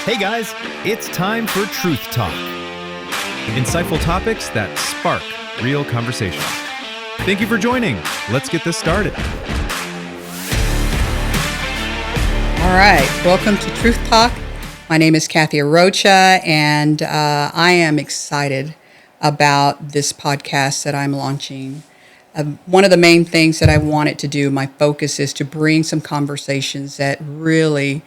Hey guys, it's time for Truth Talk. Insightful topics that spark real conversations. Thank you for joining. Let's get this started. All right, welcome to Truth Talk. My name is Kathy Arocha, and I am excited about this podcast that I'm launching. One of the main things that I wanted to do, my focus is to bring some conversations that really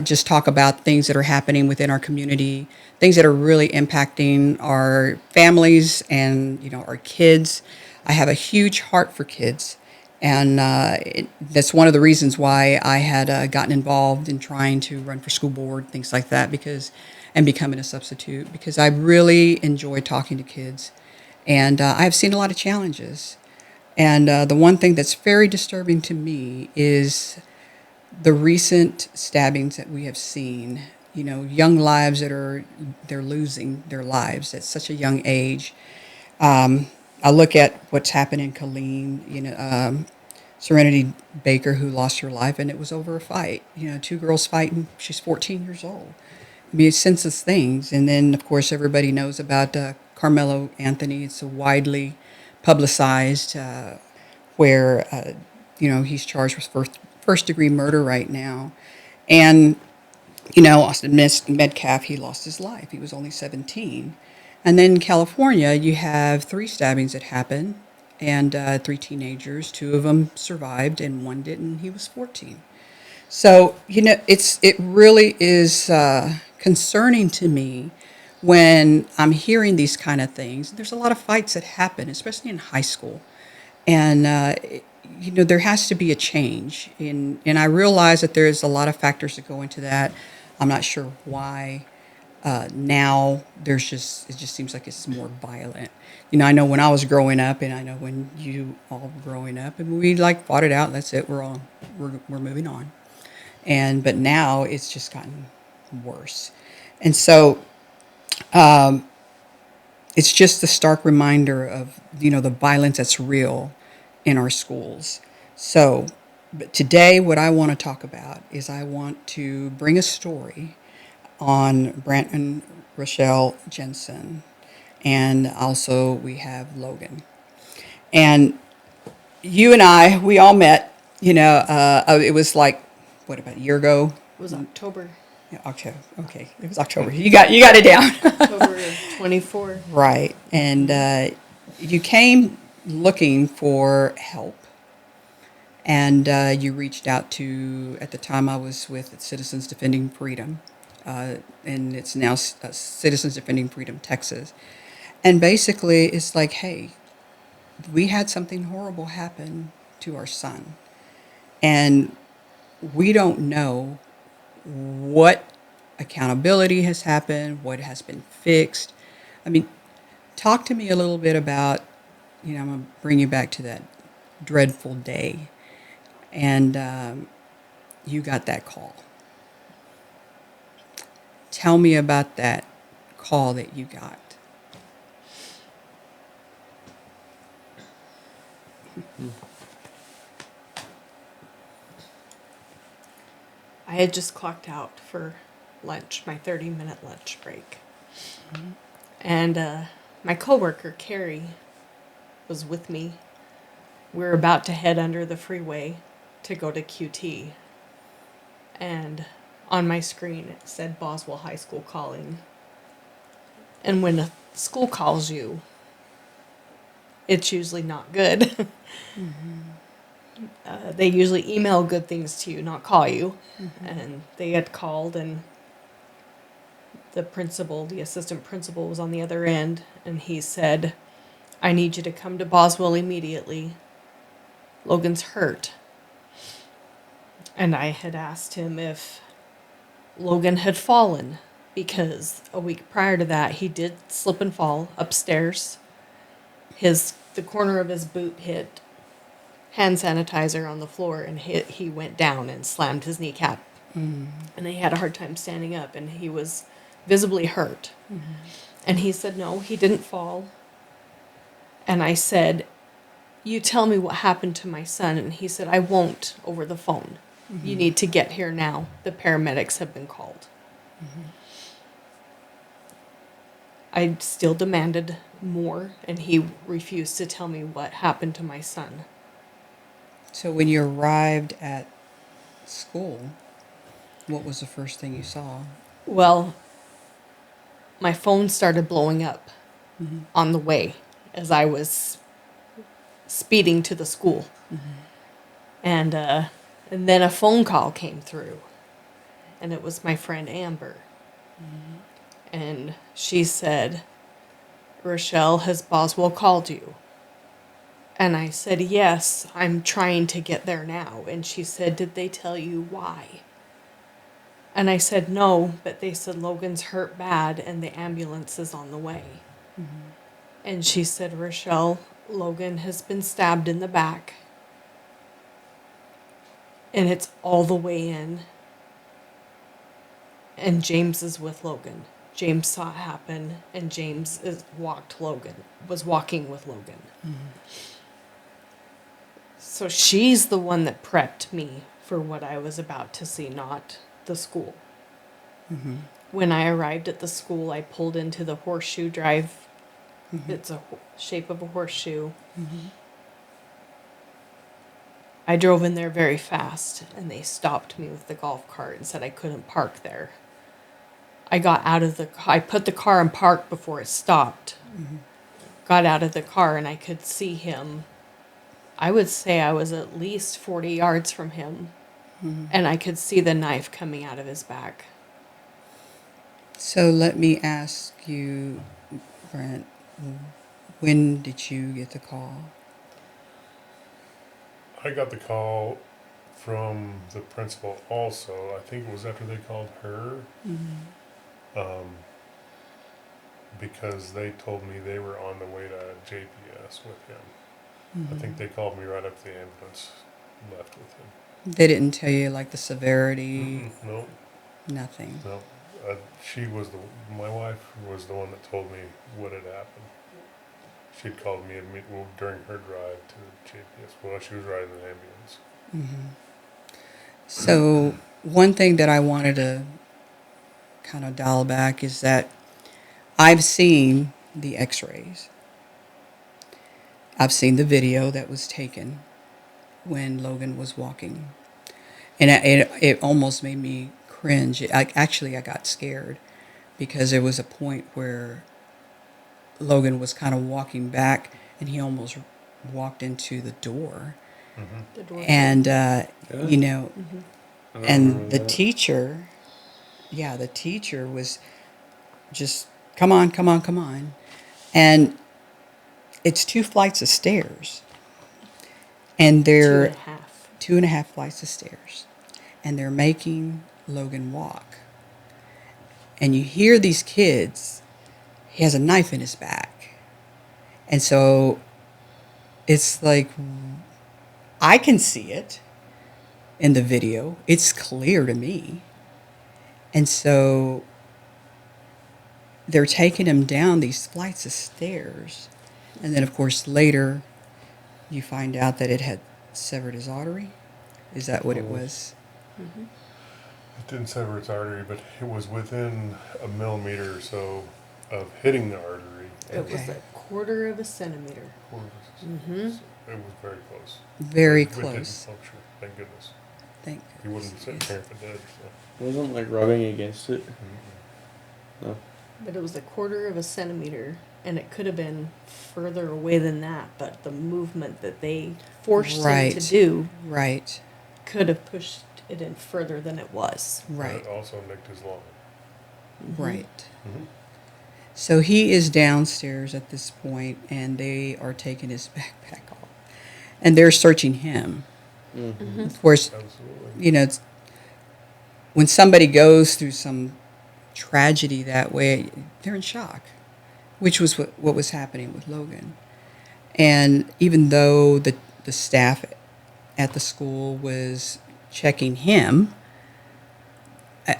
just talk about things that are happening within our community, things that are really impacting our families and our kids. I have a huge heart for kids, and that's one of the reasons why I had gotten involved in trying to run for school board, things like that, and becoming a substitute, because I really enjoy talking to kids, and I've seen a lot of challenges. And the one thing that's very disturbing to me is the recent stabbings that we have seen, young lives they're losing their lives at such a young age. I look at what's happened in Killeen, Serenity Baker, who lost her life, and it was over a fight, two girls fighting. She's 14 years old. I mean, it's senseless things. And then, of course, everybody knows about Carmelo Anthony. It's widely publicized where, he's charged with first-degree murder right now. And, Austin Metcalf, he lost his life. He was only 17. And then in California, you have 3 stabbings that happened, and 3 teenagers. 2 of them survived, and 1 didn't. He was 14. So, it really is concerning to me when I'm hearing these kind of things. There's a lot of fights that happen, especially in high school. And, there has to be a change. And I realize that there's a lot of factors that go into that. I'm not sure why now it just seems like it's more violent. I know when I was growing up, and I know when you all were growing up, and we fought it out, and that's it, we're moving on. But now it's just gotten worse. And so it's just a stark reminder of, the violence that's real in our schools. So, but today what I want to talk about is I want to bring a story on Brant and Rochelle Jensen. And also we have Logan. And you and I, we all met, it was about a year ago? It was October. Yeah, October. Okay, it was October. You got it down. October 24. Right. And you came looking for help. And you reached out to, at the time I was with Citizens Defending Freedom, and it's now Citizens Defending Freedom, Texas. And basically it's like, hey, we had something horrible happen to our son. And we don't know what accountability has happened, what has been fixed. I mean, talk to me a little bit about, I'm going to bring you back to that dreadful day. And you got that call. Tell me about that call that you got. I had just clocked out for lunch, my 30-minute lunch break. Mm-hmm. And my coworker, Carrie, was with me. We were about to head under the freeway to go to QT. And on my screen, it said Boswell High School calling. And when a school calls you, it's usually not good. Mm-hmm. They usually email good things to you, not call you. Mm-hmm. And they had called, and the assistant principal was on the other end, and he said, I need you to come to Boswell immediately. Logan's hurt. And I had asked him if Logan had fallen, because a week prior to that, he did slip and fall upstairs. The corner of his boot hit hand sanitizer on the floor, and he went down and slammed his kneecap. Mm. And he had a hard time standing up, and he was visibly hurt. Mm-hmm. And he said, no, he didn't fall. And I said, you tell me what happened to my son. And he said, I won't over the phone. Mm-hmm. You need to get here now. The paramedics have been called. I still demanded more, and he refused to tell me what happened to my son. So when you arrived at school, what was the first thing you saw? Well, my phone started blowing up on the way as I was speeding to the school. And then a phone call came through, and it was my friend Amber. And she said, "Rochelle, has Boswell called you?" And I said, "Yes, I'm trying to get there now." And she said, "Did they tell you why?" And I said, "No, but they said Logan's hurt bad and the ambulance is on the way." And she said, "Rochelle, Logan has been stabbed in the back. And it's all the way in. And James is with Logan. James saw it happen, and James was walking with Logan." So she's the one that prepped me for what I was about to see, not the school. When I arrived at the school, I pulled into the horseshoe drive. It's a shape of a horseshoe. I drove in there very fast, and they stopped me with the golf cart and said I couldn't park there. I got out of I put the car in park before it stopped. Got out of the car, and I could see him. I would say I was at least 40 yards from him, and I could see the knife coming out of his back. So let me ask you, Brent, when did you get the call? I got the call from the principal also. I think it was after they called her. Because they told me they were on the way to JPS with him. I think they called me right after the ambulance left with him. They didn't tell you like the severity? No, Nothing. no. My wife was the one that told me what had happened. She'd called me during her drive to JPS while she was riding the ambulance. So one thing that I wanted to kind of dial back is that I've seen the x-rays. I've seen the video that was taken when Logan was walking. And it almost made me cringe. I got scared because there was a point where Logan was kind of walking back and he almost walked into the door. The door. And, Really? you know, I don't and remember the that. teacher was just, come on, come on, come on. And it's 2 flights of stairs. And they're 2.5. 2.5 flights of stairs. And they're making Logan walk. And you hear these kids, he has a knife in his back. And so it's like, I can see it in the video. It's clear to me. And so they're taking him down these flights of stairs. And then, of course, later you find out that it had severed his artery. Is that what it was? It didn't sever its artery, but it was within a millimeter or so of hitting the artery. It was Okay. 1/4 of a centimeter. It was very close. Very It didn't close. puncture, thank goodness. Thank He wouldn't be sitting here if it did. So. Wasn't like rubbing against it. No. But it was 1/4 of a centimeter, and it could have been further away than that, but the movement that they forced him Right. to do Right, could have pushed it in further than it was. right, But it also nicked his lung. right. Mhm. So he is downstairs at this point, and they are taking his backpack off. And they're searching him. Of course, Absolutely. you know, when somebody goes through some tragedy that way, they're in shock, which was what was happening with Logan. And even though the staff at the school was checking him,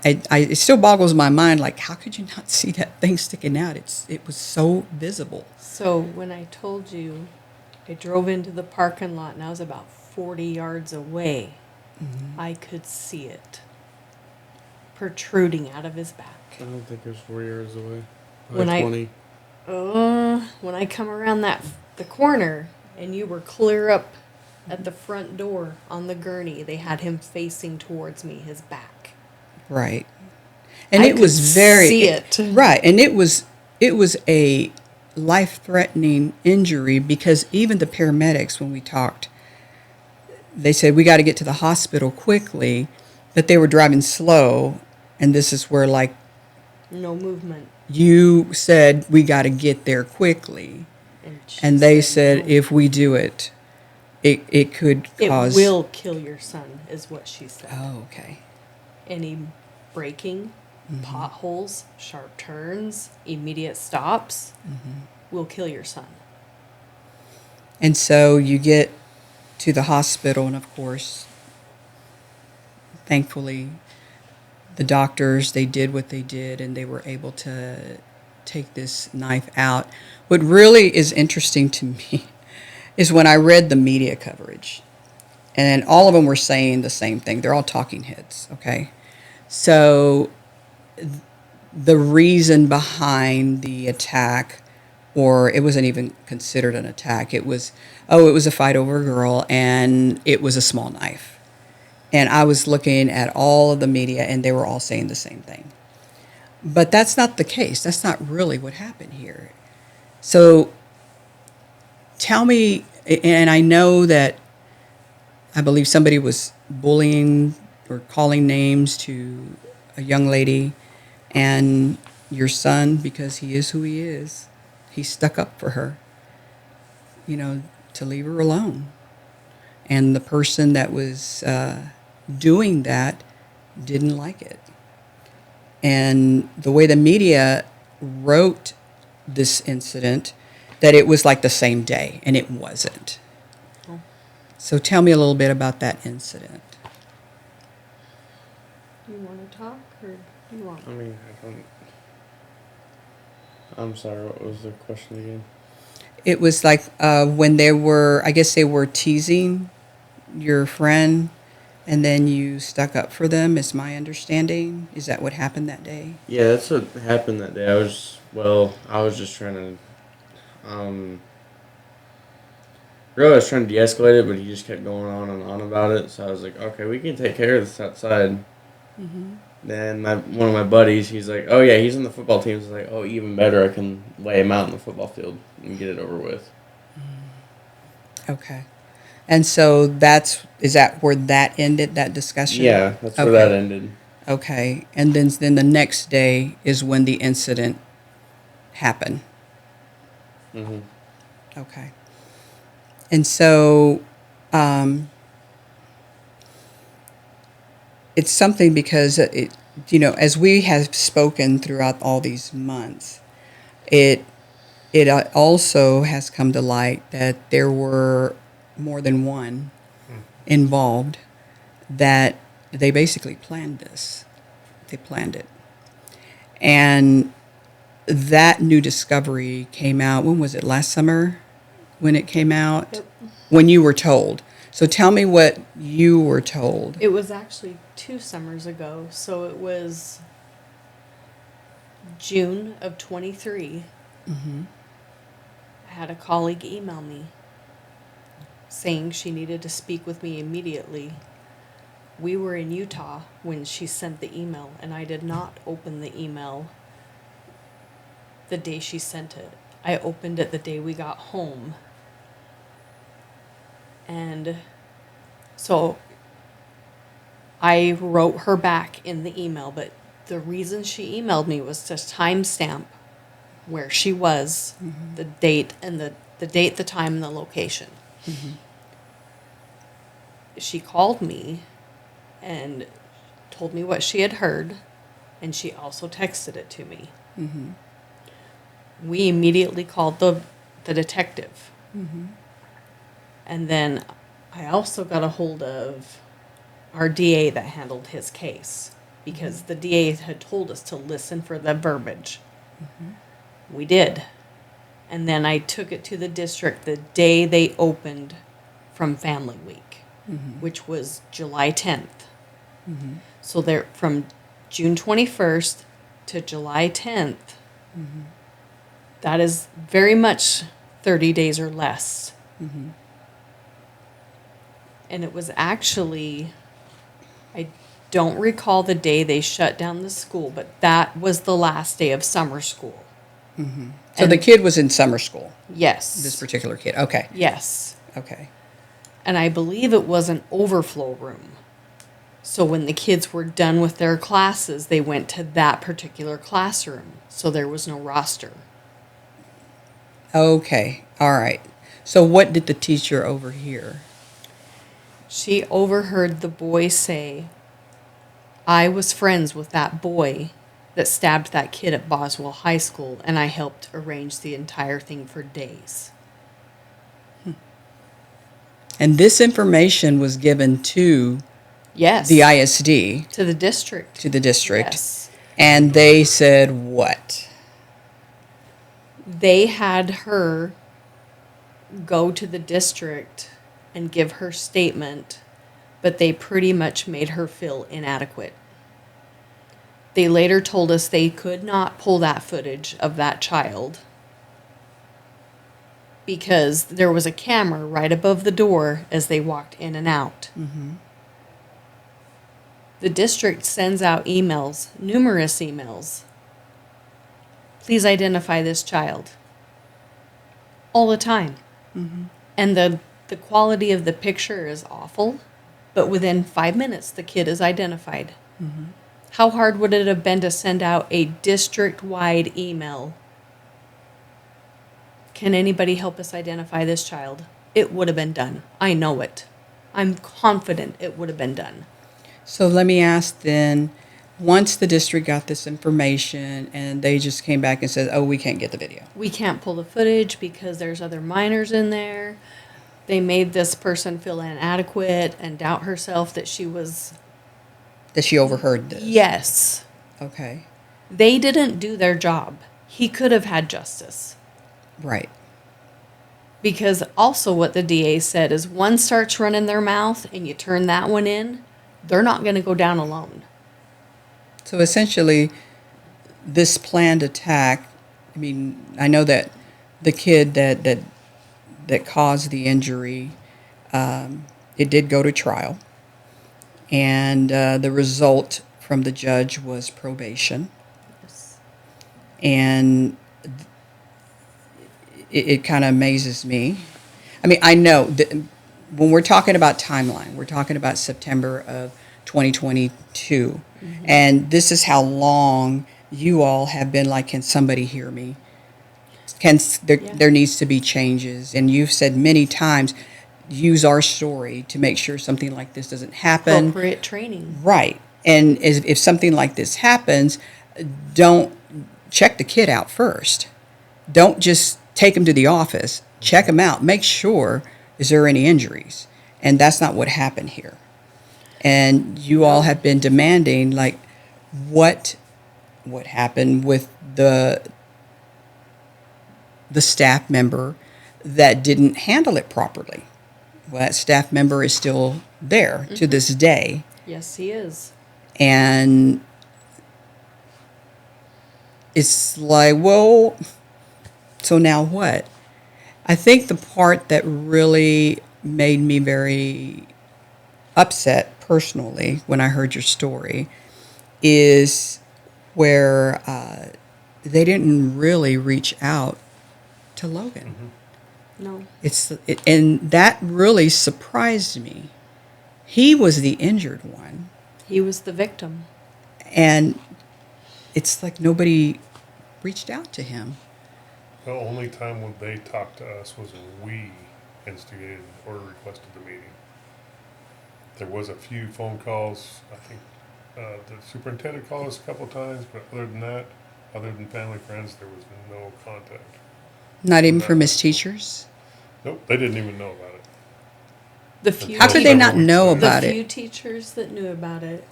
it still boggles my mind, like, how could you not see that thing sticking out? It was so visible. So when I told you I drove into the parking lot and I was about 40 yards away, I could see it. protruding out of his back. I don't think it was 4 years away. When I- 20. When I come around the corner and you were clear up at the front door on the gurney, they had him facing towards me, his back. Right. And I it was could very see it. right, and it was a life-threatening injury because even the paramedics, when we talked, they said we got to get to the hospital quickly, but they were driving slow, and this is where like No movement. you said we got to get there quickly, she and they said no. if we do it, it could cause. It will kill your son, is what she said. Oh, okay. Any braking, Mm-hmm. potholes, sharp turns, immediate stops Mm-hmm. will kill your son. And so you get to the hospital, and of course, thankfully, the doctors, they did what they did, and they were able to take this knife out. What really is interesting to me is when I read the media coverage, and all of them were saying the same thing. They're all talking heads, okay? So the reason behind the attack, or it wasn't even considered an attack, it was a fight over a girl, and it was a small knife. And I was looking at all of the media, and they were all saying the same thing. But that's not the case. That's not really what happened here. So tell me, and I know that I believe somebody was bullying or calling names to a young lady, and your son, because he is who he is, he stuck up for her, to leave her alone. And the person that was doing that didn't like it. And the way the media wrote this incident, that it was like the same day, and it wasn't. Oh. So tell me a little bit about that incident. Do you want to talk, or do you want? I mean, I don't. I'm sorry, what was the question again? It was like when I guess they were teasing your friend, and then you stuck up for them, is my understanding. Is that what happened that day? Yeah, that's what happened that day. I was just trying to, really I was trying to de-escalate it, but he just kept going on and on about it. So I was like, okay, we can take care of this outside. Mm-hmm. Then one of my buddies, he's like, oh yeah, he's in the football team. So I was like, oh, even better, I can lay him out in the football field and get it over with. Okay. And so is that where that ended, that discussion? Yeah, that's where Okay. that ended. Okay. And then the next day is when the incident happened. Mm-hmm. Okay. And so it's something because as we have spoken throughout all these months, it also has come to light that there were more than one involved, that they basically planned this. They planned it. And that new discovery came out, when was it, last summer when it came out? Yep. When you were told. So tell me what you were told. It was actually 2 summers ago, so it was June of 23. Mm-hmm. I had a colleague email me saying she needed to speak with me immediately. We were in Utah when she sent the email, and I did not open the email the day she sent it. I opened it the day we got home. And so I wrote her back in the email, but the reason she emailed me was to timestamp where she was, the date, and the date, the time, and the location. Mm-hmm. She called me and told me what she had heard, and she also texted it to me. Mm-hmm. We immediately called the detective. Mm-hmm. And then I also got a hold of our DA that handled his case, because the DA had told us to listen for the verbiage. Mm-hmm. We did. And then I took it to the district the day they opened from Family Week, Mm-hmm. which was July 10th. Mm-hmm. So from June 21st to July 10th. That is very much 30 days or less. And it was actually, I don't recall the day they shut down the school, but that was the last day of summer school. So the kid was in summer school, Yes. this particular kid. Okay. Yes. Okay. And I believe it was an overflow room. So when the kids were done with their classes, they went to that particular classroom. So there was no roster. Okay. All right. So what did the teacher overhear? She overheard the boy say, I was friends with that boy that stabbed that kid at Boswell High School, and I helped arrange the entire thing for days. And this information was given to Yes. the ISD, To the district. to the district. Yes. And they said what? They had her go to the district and give her statement, but they pretty much made her feel inadequate. They later told us they could not pull that footage of that child because there was a camera right above the door as they walked in and out. The district sends out emails, numerous emails. Please identify this child. All the time. And the quality of the picture is awful, but within 5 minutes, the kid is identified. How hard would it have been to send out a district-wide email? Can anybody help us identify this child? It would have been done. I know it. I'm confident it would have been done. So let me ask then, once the district got this information and they just came back and said, oh, we can't get the video. We can't pull the footage because there's other minors in there. They made this person feel inadequate and doubt herself that she was... That she overheard this. Yes. Okay. They didn't do their job. He could have had justice. Right. Because also what the DA said is one starts running their mouth and you turn that one in, they're not going to go down alone. So essentially, this planned attack, I mean, I know that the kid that caused the injury, it did go to trial. And the result from the judge was probation. Yes. And it kind of amazes me. I mean, I know that when we're talking about timeline, we're talking about September of 2022. And this is how long you all have been like, can somebody hear me? There needs to be changes. And you've said many times, use our story to make sure something like this doesn't happen. Appropriate training. Right. And if something like this happens, don't check the kid out first. Don't just take him to the office. Check him out. Make sure, is there any injuries? And that's not what happened here. And you all have been demanding, like, what happened with the staff member that didn't handle it properly. Well, that staff member is still there to this day. Yes, he is. And it's like, well, so now what? I think the part that really made me very upset personally when I heard your story is where they didn't really reach out to Logan. No. And that really surprised me. He was the injured one. He was the victim. And it's like nobody reached out to him. The only time when they talked to us was when we instigated or requested the meeting. There was a few phone calls. I think the superintendent called us a couple times, but other than that, other than family, friends, there was no contact. Not even from his teachers? Nope, they didn't even know about it. The few How could they not know the about few it? teachers that knew about it,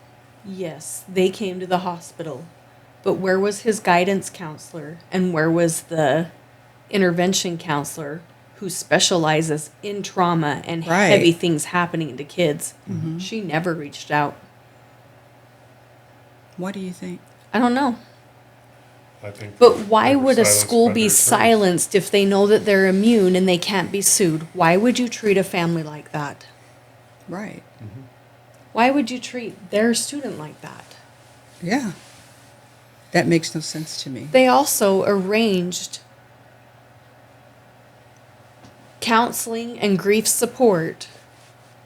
yes, they came to the hospital. But where was his guidance counselor and where was the intervention counselor who specializes in trauma and Right. heavy things happening to kids? She never reached out. What do you think? I don't know. I think. But they why were would a silenced school by be their attorneys. silenced if they know that they're immune and they can't be sued? Why would you treat a family like that? Right. Why would you treat their student like that? Yeah. That makes no sense to me. They also arranged counseling and grief support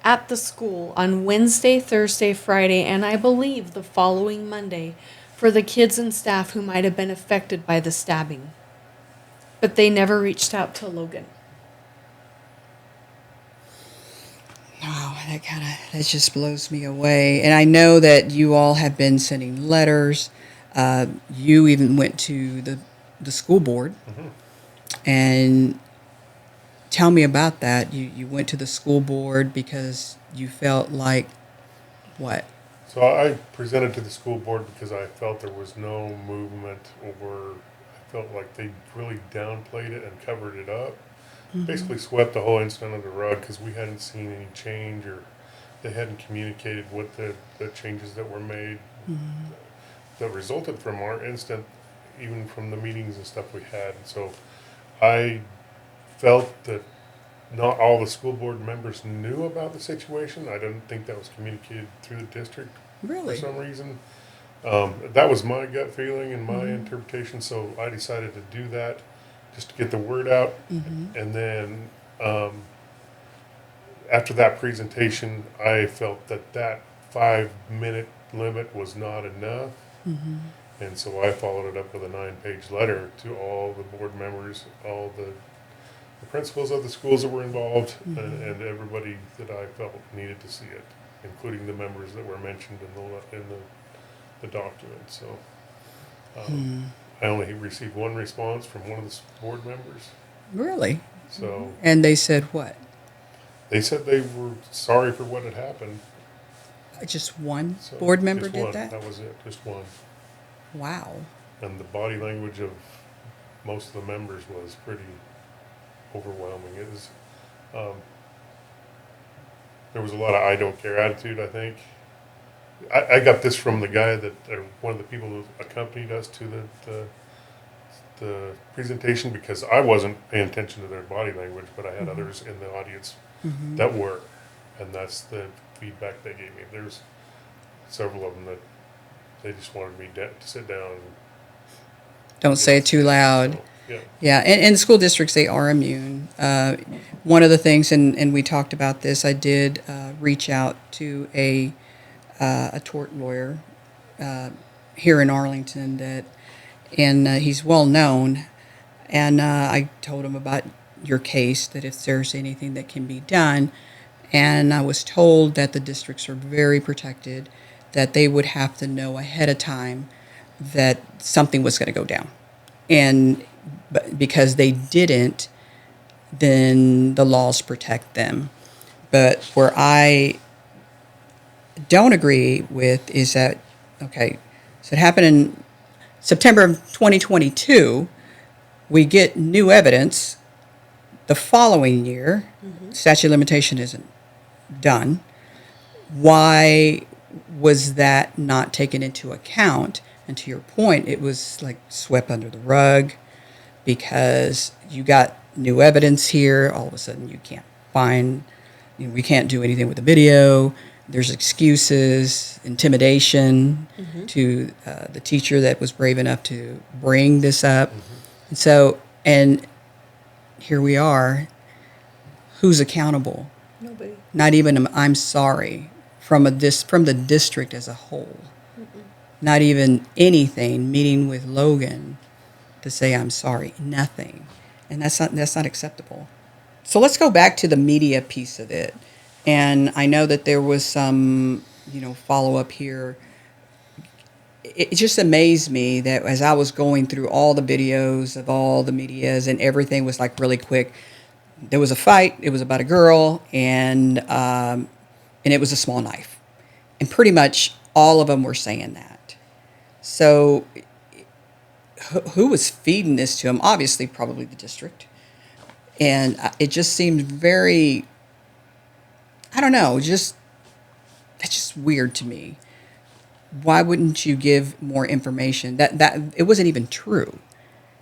at the school on Wednesday, Thursday, Friday, and I believe the following Monday for the kids and staff who might have been affected by the stabbing. But they never reached out to Logan. Oh, that just blows me away. And I know that you all have been sending letters. You even went to the school board. And tell me about that. You went to the school board because you felt like what? So I presented to the school board because I felt there was no movement, or I felt like they really downplayed it and covered it up. Basically swept the whole incident under the rug because we hadn't seen any change, or they hadn't communicated what the changes that were made that resulted from our incident, even from the meetings and stuff we had. And so I felt that not all the school board members knew about the situation. I didn't think that was communicated through the district Really? for some reason. That was my gut feeling and my interpretation, so I decided to do that just to get the word out. And then after that presentation, I felt that 5-minute limit was not enough. And so I followed it up with a 9-page letter to all the board members, all the principals of the schools that were involved, and everybody that I felt needed to see it, including the members that were mentioned in the document. So I only received one response from one of the board members. Really? So And they said what? they said they were sorry for what had happened. Just one So board member just did one. that? That was it, just one. Wow. And the body language of most of the members was pretty overwhelming. It was, there was a lot of I don't care attitude, I think. I got this from the guy that, or one of the people who accompanied us to the presentation, because I wasn't paying attention to their body language, but I had others in the audience that were, and that's the feedback they gave me. There's several of them that they just wanted me to sit down. And Don't say it too loud. So, yeah. Yeah, and the school districts, they are immune. One of the things, and we talked about this, I did reach out to a tort lawyer here in Arlington and he's well known. And I told him about your case, that if there's anything that can be done. And I was told that the districts are very protected, that they would have to know ahead of time that something was going to go down. And because they didn't, then the laws protect them. But where I don't agree with is that, okay, so it happened in September of 2022. We get new evidence the following year. Statute of limitation isn't done. Why was that not taken into account? And to your point, it was like swept under the rug because you got new evidence here. All of a sudden, you can't find, we can't do anything with the video. There's excuses, intimidation to the teacher that was brave enough to bring this up. And so, and here we are. Who's accountable? Nobody. Not even I'm sorry from the district as a whole. Not even anything, meeting with Logan to say I'm sorry. Nothing. And that's not acceptable. So let's go back to the media piece of it. And I know that there was some, follow up here. It just amazed me that as I was going through all the videos of all the medias and everything was like really quick. There was a fight. It was about a girl, and it was a small knife, and pretty much all of them were saying that. So, who was feeding this to him? Obviously, probably the district, and it just seemed very. I don't know. That's just weird to me. why wouldn't you give more information? That it wasn't even true,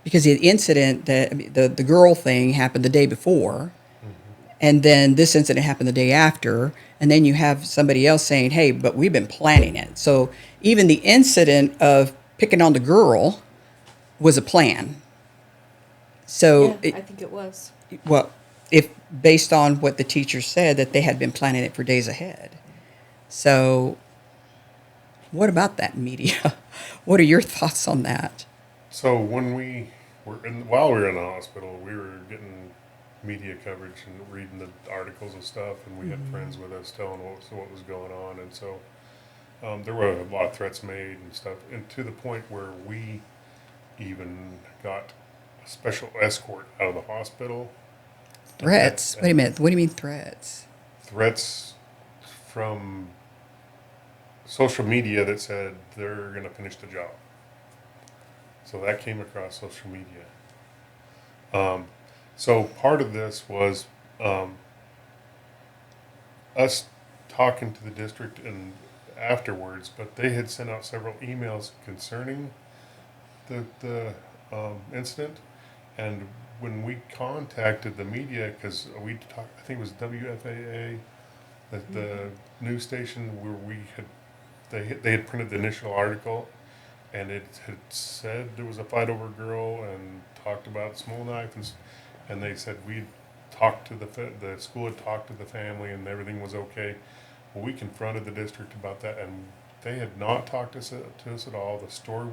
because the incident that, I mean, the girl thing happened the day before, and then this incident happened the day after, and then you have somebody else saying, "Hey, but we've been planning it." So even the incident of picking on the girl was a plan. Yeah, So, I think it was. well, if based on what the teacher said, that they had been planning it for days ahead. So, what about that media? What are your thoughts on that? So when we were while we were in the hospital, we were getting media coverage and reading the articles and stuff, and we had friends with us telling what was going on, and so there were a lot of threats made and stuff, and to the point where we even got a special escort out of the hospital. Threats? And Wait a minute. What do you mean threats? threats from social media that said they're going to finish the job. So that came across social media. So part of this was us talking to the district and afterwards, but they had sent out several emails concerning the incident, and when we contacted the media, because we talked, I think it was WFAA, the news station where we had they had printed the initial article, and it had said there was a fight over a girl and talked about small knife, and they said we talked to the school had talked to the family and everything was okay. Well, we confronted the district about that, and they had not talked to us at all. The story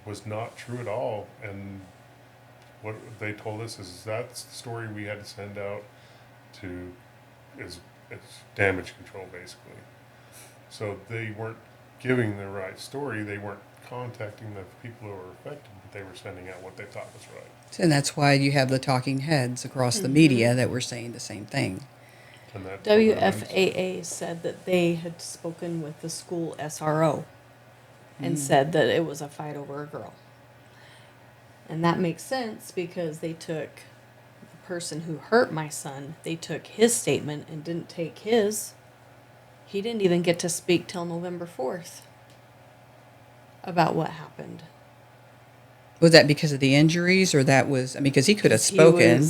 was not true at all, and what they told us is that's the story we had to send out to is damage control, basically. So they weren't giving the right story. They weren't contacting the people who were affected, but they were sending out what they thought was right. And that's why you have the talking heads across the media that were saying the same thing. And that WFAA said that they had spoken with the school SRO and said that it was a fight over a girl. And that makes sense because they took the person who hurt my son, they took his statement and didn't take his. He didn't even get to speak till November 4th about what happened. Was that because of the injuries, or that was, I mean, because he could have He spoken.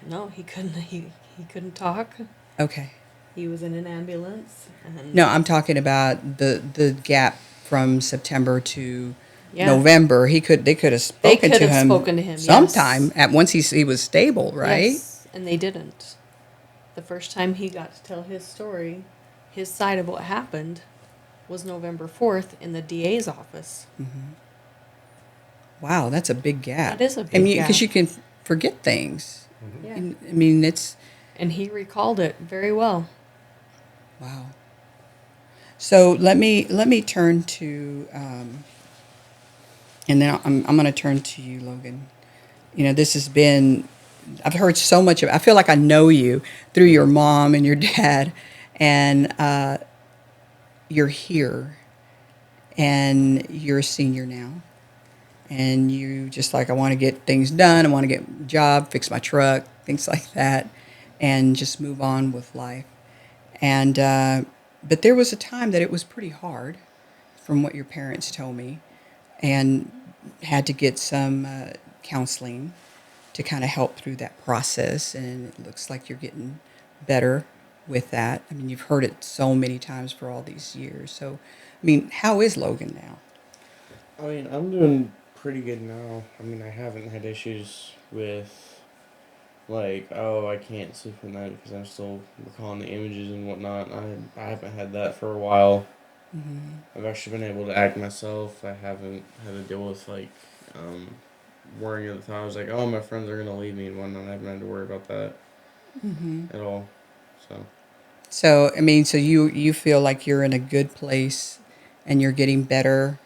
no, he couldn't. He couldn't talk. Okay. He was in an ambulance. And No, I'm talking about the gap from September to Yeah. November. They could have They spoken could to have him spoken to him sometime yes. at once he was stable, right? Yes, and they didn't. The first time he got to tell his story, his side of what happened, was November 4th in the DA's office. Wow, that's a big gap. That is a I big mean, because gap. you can forget things. Yeah. I mean, it's And he recalled it very well. wow. So let me turn to, and then I'm going to turn to you, Logan. You know, this has been, I've heard so much of. I feel like I know you through your mom and your dad, and you're here, and you're a senior now, and you just like, I want to get things done. I want to get a job, fix my truck, things like that, and just move on with life. And but there was a time that it was pretty hard, from what your parents told me, and had to get some counseling to kind of help through that process. And it looks like you're getting better with that. I mean, you've heard it so many times for all these years. So, I mean, how is Logan now? I mean, I'm doing pretty good now. I mean, I haven't had issues with, like, oh, I can't sleep at night because I'm still recalling the images and whatnot. I haven't had that for a while. I've actually been able to act myself. I haven't had to deal with, like, worrying at the time. I was like, oh, my friends are going to leave me and whatnot. I haven't had to worry about that at all. So, So, I mean, so you feel like you're in a good place, and you're getting better,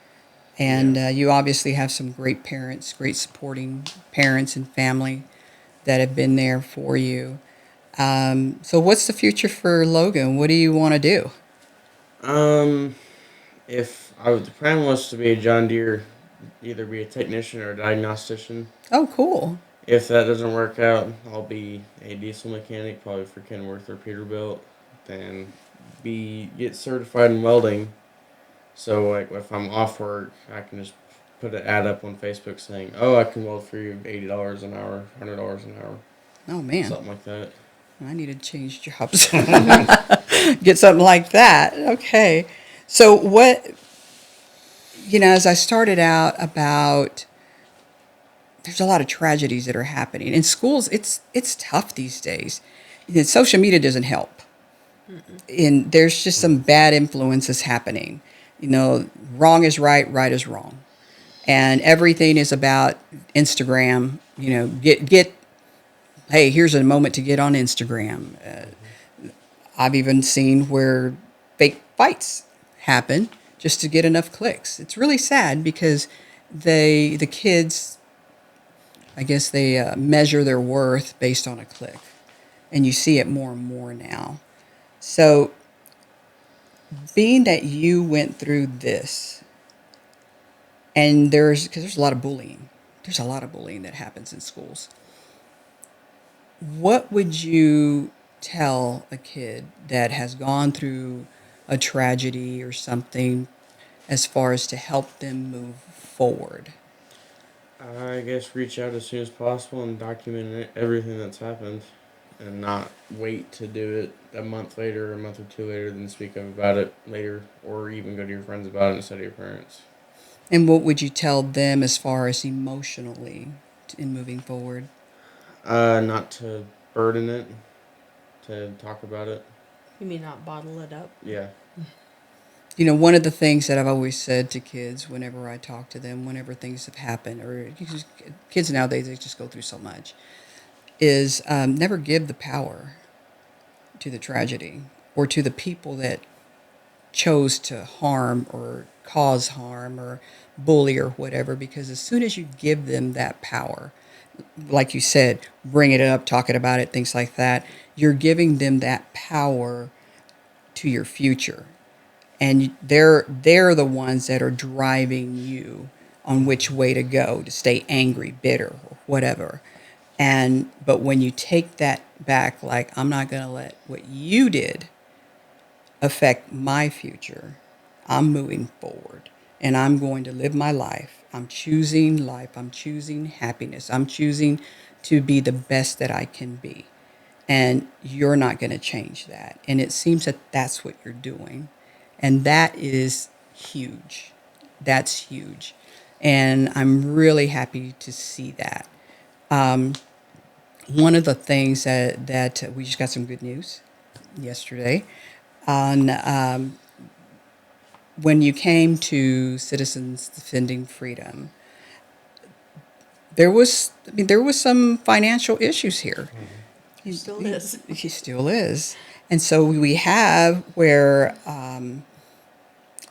and you obviously have some great parents, great supporting parents and family that have been there for you. So, what's the future for Logan? What do you want to do? if the plan was to be a John Deere, either be a technician or a diagnostician. Oh, cool. If that doesn't work out, I'll be a diesel mechanic, probably for Kenworth or Peterbilt. Then get certified in welding, So like if I'm off work, I can just put an ad up on Facebook saying, "Oh, I can weld for you $80 an hour, $100 an hour, Oh man, something like that." I need to change jobs. Get something like that. Okay. So what, as I started out about, there's a lot of tragedies that are happening in schools. It's tough these days. Social media doesn't help. And there's just some bad influences happening. Wrong is right, right is wrong. And everything is about Instagram. Get hey, here's a moment to get on Instagram. I've even seen where fake fights happen just to get enough clicks. It's really sad because the kids, I guess they measure their worth based on a click, and you see it more and more now. So, being that you went through this, and because there's a lot of bullying, there's a lot of bullying that happens in schools. What would you tell a kid that has gone through a tragedy or something as far as to help them move forward? I guess reach out as soon as possible and document everything that's happened, and not wait to do it a month later, a month or two later, then speak up about it later, or even go to your friends about it instead of your parents. And what would you tell them as far as emotionally in moving forward? Not to burden it, to talk about it. You mean not bottle it up? Yeah. One of the things that I've always said to kids whenever I talk to them, whenever things have happened, or kids nowadays, they just go through so much, is never give the power to the tragedy or to the people that chose to harm or cause harm or bully or whatever, because as soon as you give them that power, like you said, bring it up, talking about it, things like that, you're giving them that power to your future. And they're the ones that are driving you on which way to go, to stay angry, bitter, or whatever. But when you take that back, like, I'm not going to let what you did affect my future. I'm moving forward and I'm going to live my life. I'm choosing life. I'm choosing happiness. I'm choosing to be the best that I can be. And you're not going to change that. And it seems that that's what you're doing. And that is huge. That's huge. And I'm really happy to see that. One of the things that we just got some good news yesterday on when you came to Citizens Defending Freedom, there was some financial issues here. It still is. He still is. And so we have where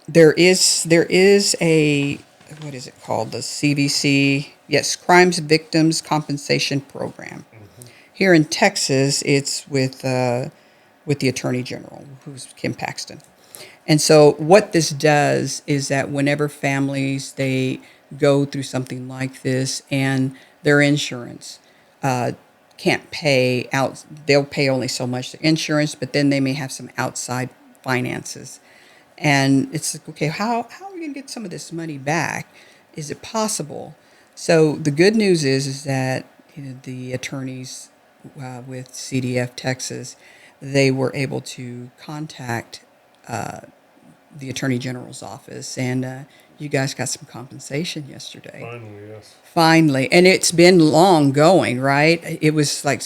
there is a, what is it called? The CVC, yes, Crimes Victims Compensation Program. Here in Texas, it's with the Attorney General, who's Kim Paxton. And so what this does is that whenever families, they go through something like this and their insurance can't pay out, they'll pay only so much to insurance, but then they may have some outside finances. And it's like, okay, how are we going to get some of this money back? Is it possible? So the good news is that the attorneys with CDF Texas, they were able to contact the Attorney General's office, and you guys got some compensation yesterday. Finally, yes. Finally, and it's been long going, right? It was like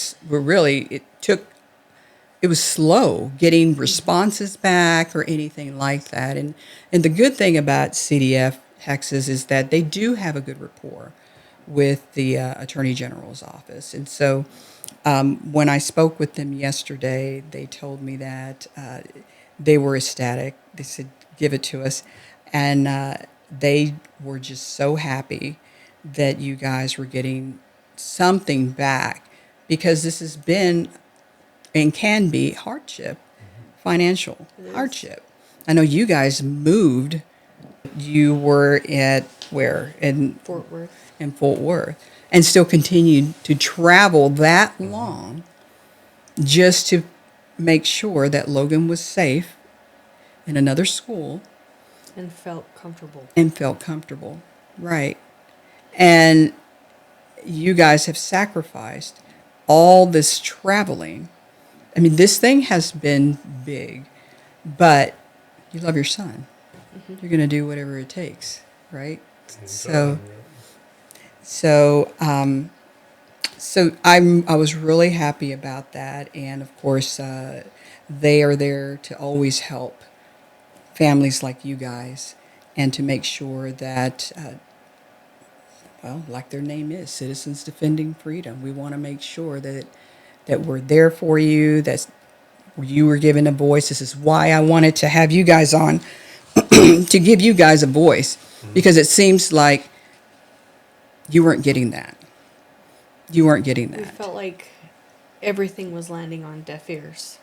it was slow getting responses back or anything like that. And the good thing about CDF Texas is that they do have a good rapport with the Attorney General's office. And so when I spoke with them yesterday, they told me that they were ecstatic. They said, give it to us. And they were just so happy that you guys were getting something back, because this has been and can be hardship, financial hardship. I know you guys moved. You were at where? Fort Worth. In Fort Worth, and still continued to travel that long just to make sure that Logan was safe in another school And felt comfortable. Right. And you guys have sacrificed all this traveling. I mean, this thing has been big, but you love your son. You're going to do whatever it takes, right? So, so, I was really happy about that, and of course, they are there to always help families like you guys, and to make sure that, well, like their name is, Citizens Defending Freedom. We want to make sure that we're there for you. That you were given a voice. This is why I wanted to have you guys on, to give you guys a voice, because it seems like you weren't getting that. You weren't getting We that. felt like everything was landing on deaf ears.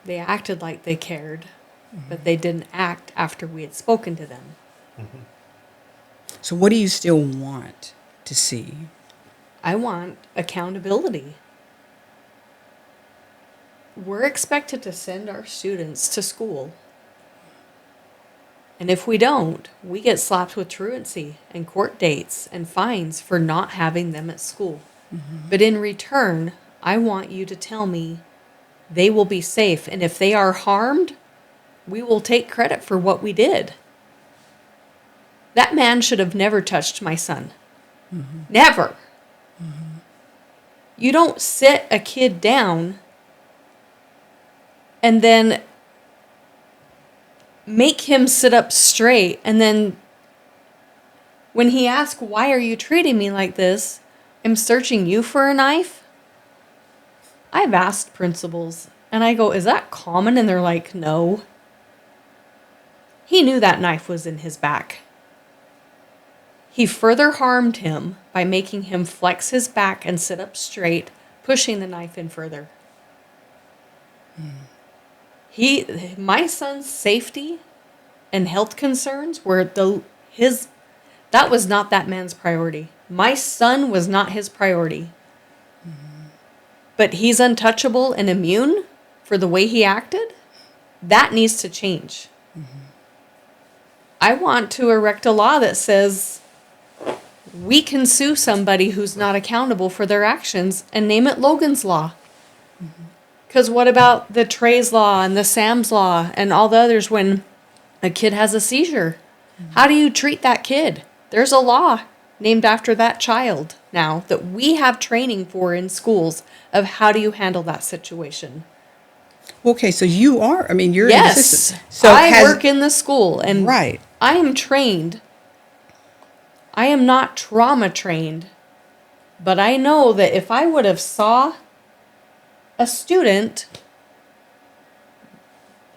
They acted like they cared, but they didn't act after we had spoken to them. So what do you still want to see? I want accountability. We're expected to send our students to school. And if we don't, we get slapped with truancy and court dates and fines for not having them at school. But in return, I want you to tell me they will be safe. And if they are harmed, we will take credit for what we did. That man should have never touched my son. Never. You don't sit a kid down and then make him sit up straight, and then when he asks, why are you treating me like this? I'm searching you for a knife. I've asked principals, and I go, is that common? And they're like, no. He knew that knife was in his back. He further harmed him by making him flex his back and sit up straight, pushing the knife in further. My son's safety and health concerns were that was not that man's priority. My son was not his priority. But he's untouchable and immune for the way he acted. That needs to change. I want to erect a law that says we can sue somebody who's not accountable for their actions and name it Logan's Law. Because what about the Trey's Law and the Sam's Law and all the others when a kid has a seizure? How do you treat that kid? There's a law named after that child now that we have training for in schools of how do you handle that situation. Okay, so you're an Yes, assistant. So I work in the school and right. I am trained. I am not trauma trained, but I know that if I would have saw a student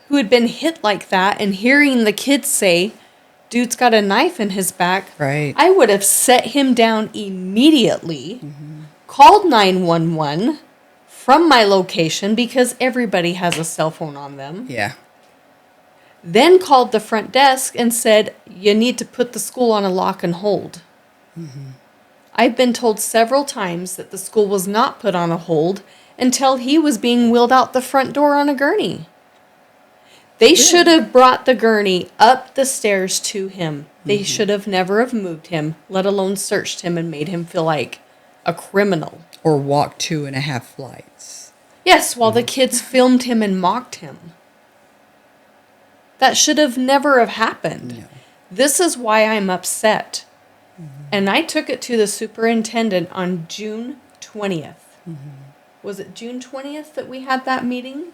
who had been hit like that and hearing the kids say, dude's got a knife in his back, Right. I would have set him down immediately, called 911 from my location because everybody has a cell phone on them, Yeah. then called the front desk and said, you need to put the school on a lock and hold. I've been told several times that the school was not put on a hold until he was being wheeled out the front door on a gurney. They should have brought the gurney up the stairs to him. They should have never have moved him, let alone searched him and made him feel like a criminal. Or walk 2.5 flights. Yes, while the kids filmed him and mocked him. That should have never have happened. No. This is why I'm upset. And I took it to the superintendent on June 20th. Was it June 20th that we had that meeting?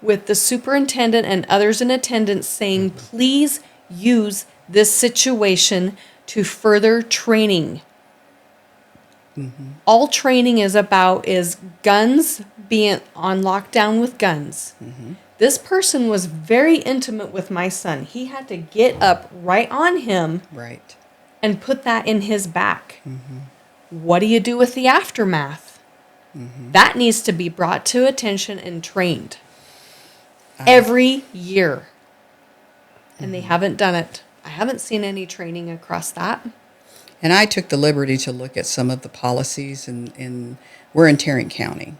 With the superintendent and others in attendance saying, please use this situation to further training. All training is about is guns, being on lockdown with guns. This person was very intimate with my son. He had to get up right on him Right. and put that in his back. What do you do with the aftermath? That needs to be brought to attention and trained every year. And they haven't done it. I haven't seen any training across that. And I took the liberty to look at some of the policies, and we're in Tarrant County.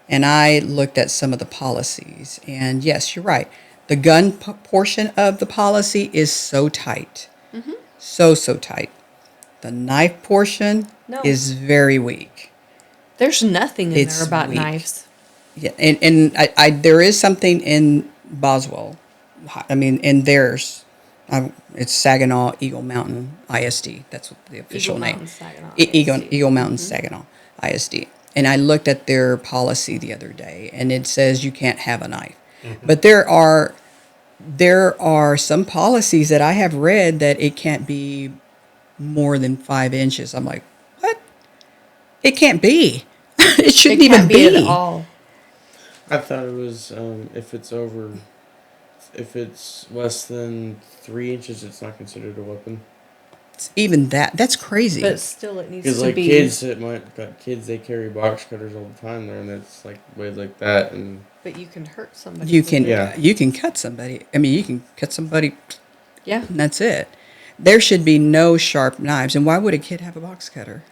And I looked at some of the policies. And yes, you're right. The gun portion of the policy is so tight. So tight. The knife portion No. is very weak. There's nothing in It's there about weak. knives. Yeah, and I there is something in Boswell. I mean, in theirs, it's Saginaw Eagle Mountain ISD. That's what the official Eagle name. Mountain, Saginaw, Eagle Mountain Mhm. Saginaw ISD. And I looked at their policy the other day, and it says you can't have a knife. But there are some policies that I have read that it can't be more than 5 inches. I'm like, what? It can't be. It shouldn't It even can't be at all. I thought it was if it's less than 3 inches, it's not considered a weapon. It's even that. That's crazy. But still, it needs Because to like be. got kids, they carry box cutters all the time there, and it's like way like that, and But you can hurt somebody. You with can it. Yeah. you can cut somebody. I mean, you can cut somebody, Yeah. and that's it. There should be no sharp knives. And why would a kid have a box cutter?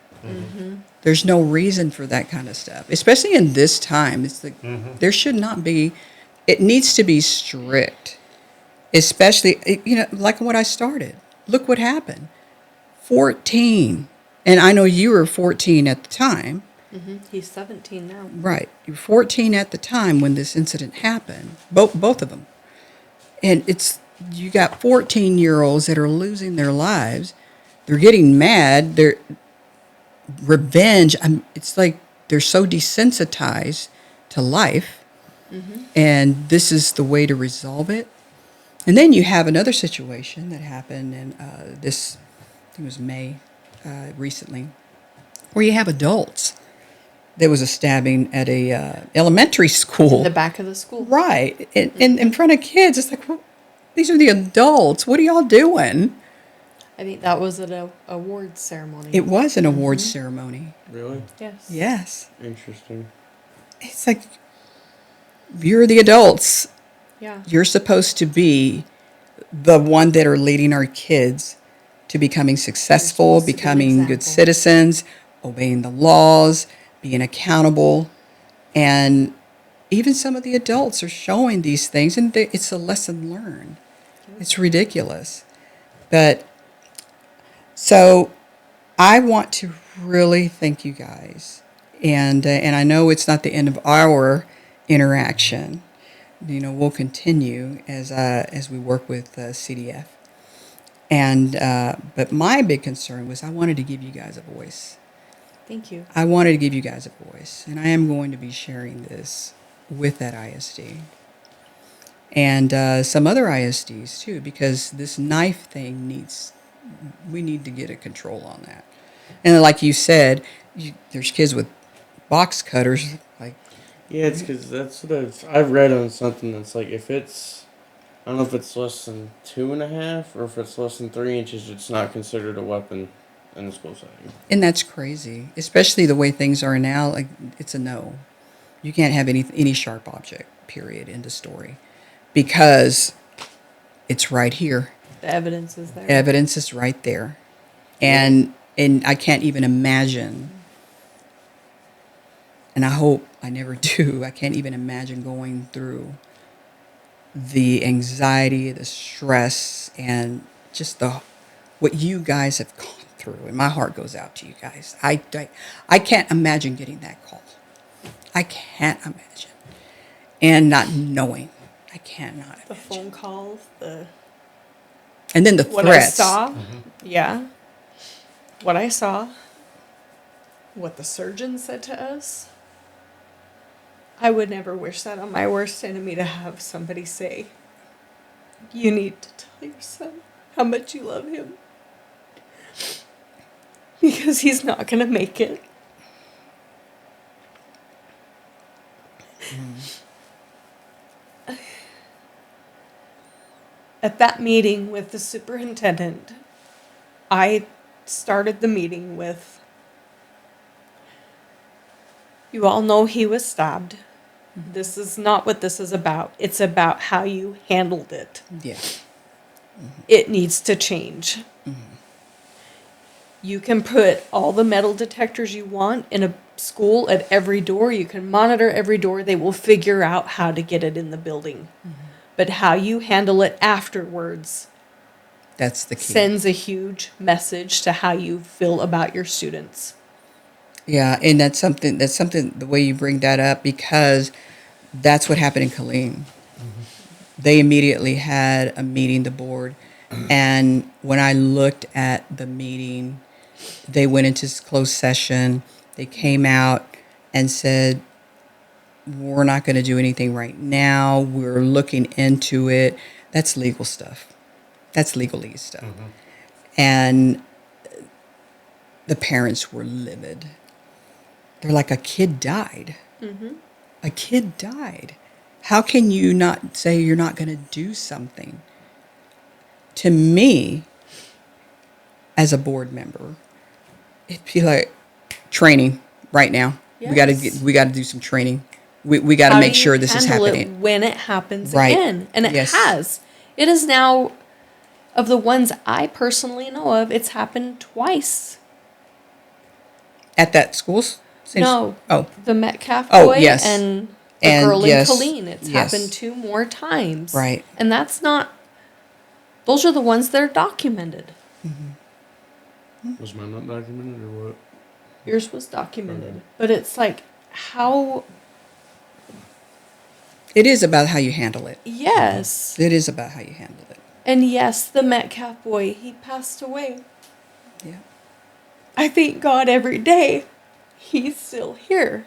There's no reason for that kind of stuff, especially in this time. It's like there should not be. It needs to be strict, especially like when I started. Look what happened. 14, and I know you were 14 at the time. He's 17 now. Right. You were 14 at the time when this incident happened. Both of them. And you got 14-year-olds that are losing their lives. They're getting mad. They're revenge. It's like they're so desensitized to life. And this is the way to resolve it. And then you have another situation that happened in this, I think it was May, recently, where you have adults. There was a stabbing at a elementary school. In the back of the school. Right. In front of kids. It's like, well, these are the adults. What are y'all doing? I think that was at an awards ceremony. It was an awards ceremony. really Yes. Yes. interesting. It's like, you're the adults. Yeah. You're supposed to be the one that are leading our kids to becoming successful, supposed to be an becoming good example. citizens, obeying the laws, being accountable. And even some of the adults are showing these things, and it's a lesson learned. It's ridiculous. But so I want to really thank you guys. And I know it's not the end of our interaction. We'll continue as we work with CDF. And but my big concern was I wanted to give you guys a voice. Thank you. I wanted to give you guys a voice, and I am going to be sharing this with that ISD and some other ISDs too, because this knife thing we need to get a control on that. And like you said, there's kids with box cutters, like. Yeah, it's because that's what I've read on something that's like I don't know if it's less than 2.5 or if it's less than 3 inches, it's not considered a weapon in the school setting. And that's crazy, especially the way things are now. Like, it's a no. You can't have any sharp object, period, end of story, because it's right here. The evidence is there. Evidence is right there, and I can't even imagine. And I hope I never do. I can't even imagine going through the anxiety, the stress, and just what you guys have gone through. And my heart goes out to you guys. I can't imagine getting that call. I can't imagine. And not knowing. I cannot The imagine. phone calls, And then the what threats. I saw. Yeah. What I saw. What the surgeon said to us. I would never wish that on my worst enemy, to have somebody say, you need to tell your son how much you love him. Because he's not going to make it. At that meeting with the superintendent, I started the meeting with, you all know he was stabbed. This is not what this is about. It's about how you handled it. Yeah. It needs to change. You can put all the metal detectors you want in a school at every door. You can monitor every door. They will figure out how to get it in the building. but how you handle it afterwards That's the key. sends a huge message to how you feel about your students. Yeah, and that's something the way you bring that up, because that's what happened in Killeen. They immediately had a meeting, the board, and when I looked at the meeting, they went into closed session. They came out and said, we're not going to do anything right now. We're looking into it. That's legal stuff. That's legalese stuff. And the parents were livid. They're like, a kid died. A kid died. How can you not say you're not going to do something? To me, as a board member, it'd be like training right now. Yes. We got to do some training. We got to How make do you sure this is handle happening. it when it happens Right. again? And it Yes. has. It is now, of the ones I personally know of, it's happened twice. At that school? No. Oh, The Metcalf Oh, boy yes. and the And girl yes, in Killeen. It's yes. happened 2 more times. Right. And that's not, those are the ones that are documented. Was mine not documented or what? Yours was documented. Okay. But it's like, how, it is about how you handle it. yes. It is about how you handle it. And yes, the Metcalf boy, he passed away. Yeah. I thank God every day he's still here.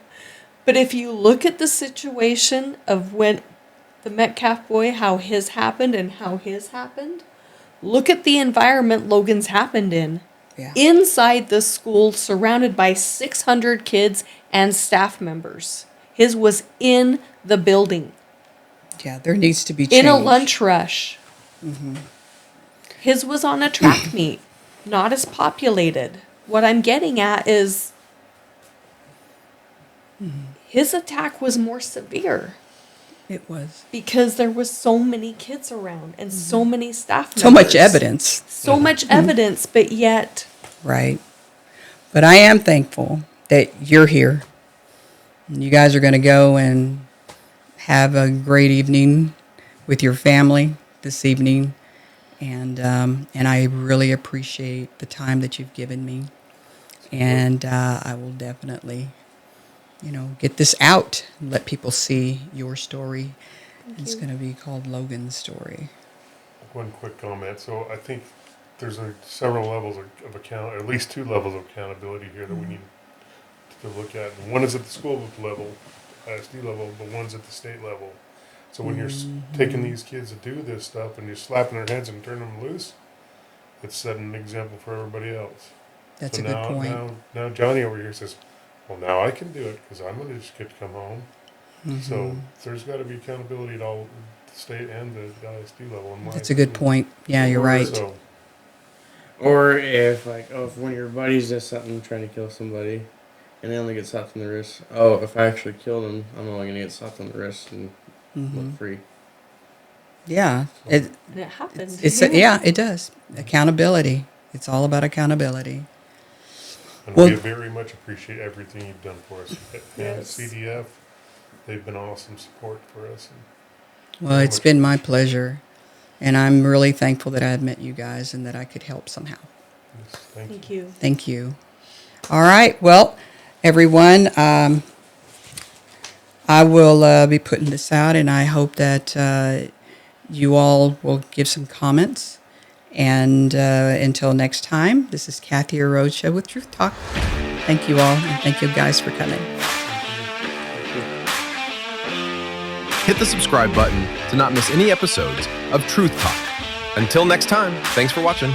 But if you look at the situation of when the Metcalf boy, how his happened and how his happened, look at the environment Logan's happened in. Yeah. Inside the school, surrounded by 600 kids and staff members. His was in the building, Yeah, there needs to be change. in a lunch rush. His was on a track meet, not as populated. What I'm getting at is his attack was more severe It was. because there was so many kids around and so many staff members. So much evidence. So much evidence, but yet Right. But I am thankful that you're here. And you guys are going to go and have a great evening with your family this evening. And I really appreciate the time that you've given me. And I will definitely, get this out and let people see your story. It's going to be called Logan's story. One quick comment. So I think there's several levels of account, at least 2 levels of accountability here that we need to look at. And one is at the school level, ISD level, but one's at the state level. So when you're taking these kids to do this stuff and you're slapping their heads and turning them loose, it's setting an example for everybody else. That's So a good point. Now Johnny over here says, well, now I can do it because I'm going to just get to come home. So there's got to be accountability at all the state and the ISD level. In my That's a good opinion. point. Yeah, you're right. So, Or if if one of your buddies does something trying to kill somebody, and they only get slapped on the wrist. Oh, if I actually killed him, I'm only gonna get slapped on the wrist and look free. Yeah. and it happened. It does. Accountability. It's all about accountability. and Well- we very much appreciate everything you've done for us. And Yes. CDF, they've been awesome support for us. And Well, it's been my pleasure. And I'm really thankful that I had met you guys and that I could help somehow. yes, thank you. Thank you. Thank you. All right. Well, everyone, I will be putting this out, and I hope that you all will give some comments. And until next time, this is Kathy Arocha with Truth Talk. Thank you all, and thank you guys for coming. Hit the subscribe button to not miss any episodes of Truth Talk. Until next time, thanks for watching.